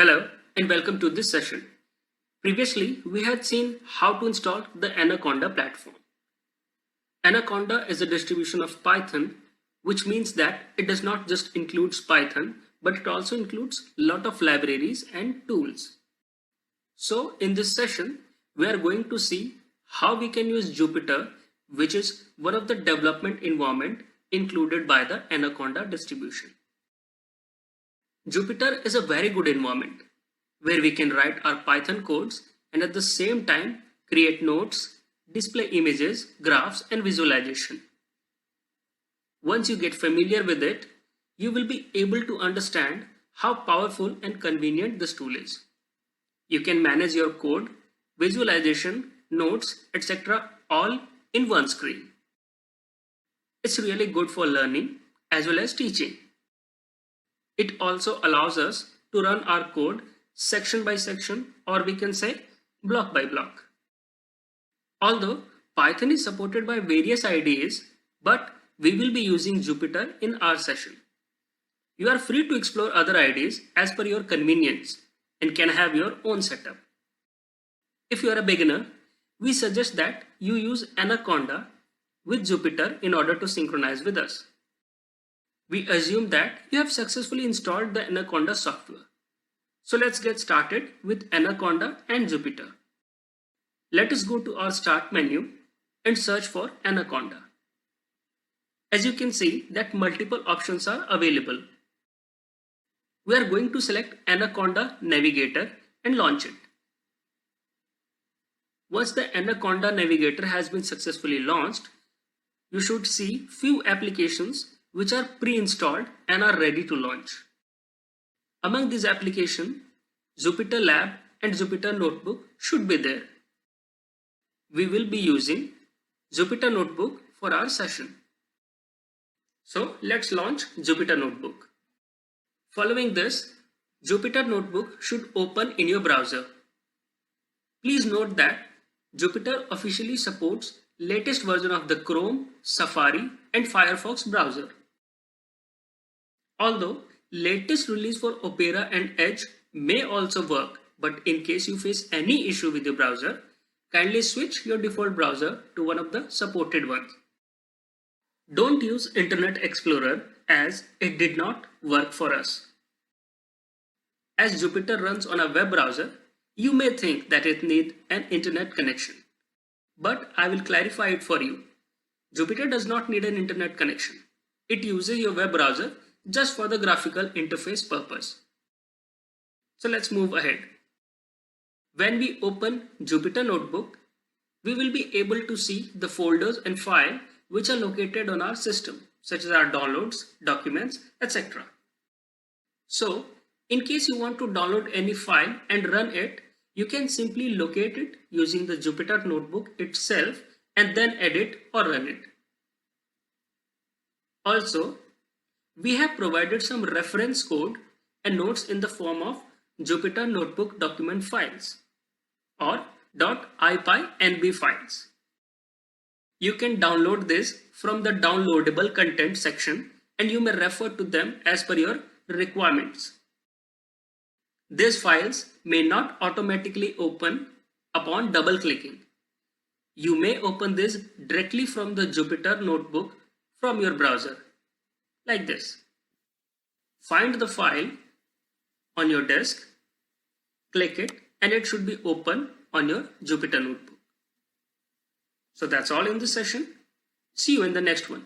Hello and welcome to this session. Previously, we had seen how to install the Anaconda platform. Anaconda is a distribution of Python, which means that it does not just include Python, but it also includes a lot of libraries and tools. So in this session, we are going to see how we can use Jupyter, which is one of the development environment included by the Anaconda distribution. Jupyter is a very good environment where we can write our Python codes and at the same time create notes, display images, graphs, and visualization. Once you get familiar with it, you will be able to understand how powerful and convenient this tool is. You can manage your code, visualization, notes, etc. all in one screen. It's really good for learning as well as teaching. It also allows us to run our code section by section, or we can say block by block. Although Python is supported by various IDEs, but we will be using Jupyter in our session. You are free to explore other IDEs as per your convenience and can have your own setup. If you are a beginner, we suggest that you use Anaconda with Jupyter in order to synchronize with us. We assume that you have successfully installed the Anaconda software. So let's get started with Anaconda and Jupyter. Let us go to our start menu and search for Anaconda. As you can see that multiple options are available. We are going to select Anaconda Navigator and launch it. Once the Anaconda Navigator has been successfully launched, you should see few applications which are pre-installed and are ready to launch. Among these applications, Jupyter Lab and Jupyter Notebook should be there. We will be using Jupyter Notebook for our session. So let's launch Jupyter Notebook. Following this, Jupyter Notebook should open in your browser. Please note that Jupyter officially supports latest version of the Chrome, Safari and Firefox browser. Although latest release for Opera and Edge may also work, but in case you face any issue with your browser, kindly switch your default browser to one of the supported ones. Don't use Internet Explorer as it did not work for us. As Jupyter runs on a web browser, you may think that it needs an internet connection. But I will clarify it for you. Jupyter does not need an internet connection. It uses your web browser just for the graphical interface purpose. So let's move ahead. When we open Jupyter Notebook, we will be able to see the folders and files which are located on our system, such as our downloads, documents, etc. So, in case you want to download any file and run it, you can simply locate it using the Jupyter Notebook itself and then edit or run it. Also, we have provided some reference code and notes in the form of Jupyter Notebook document files or .ipynb files. You can download this from the downloadable content section and you may refer to them as per your requirements. These files may not automatically open upon double clicking. You may open this directly from the Jupyter Notebook from your browser, like this. Find the file on your desk, click it, and it should be open on your Jupyter Notebook. So that's all in this session. See you in the next one.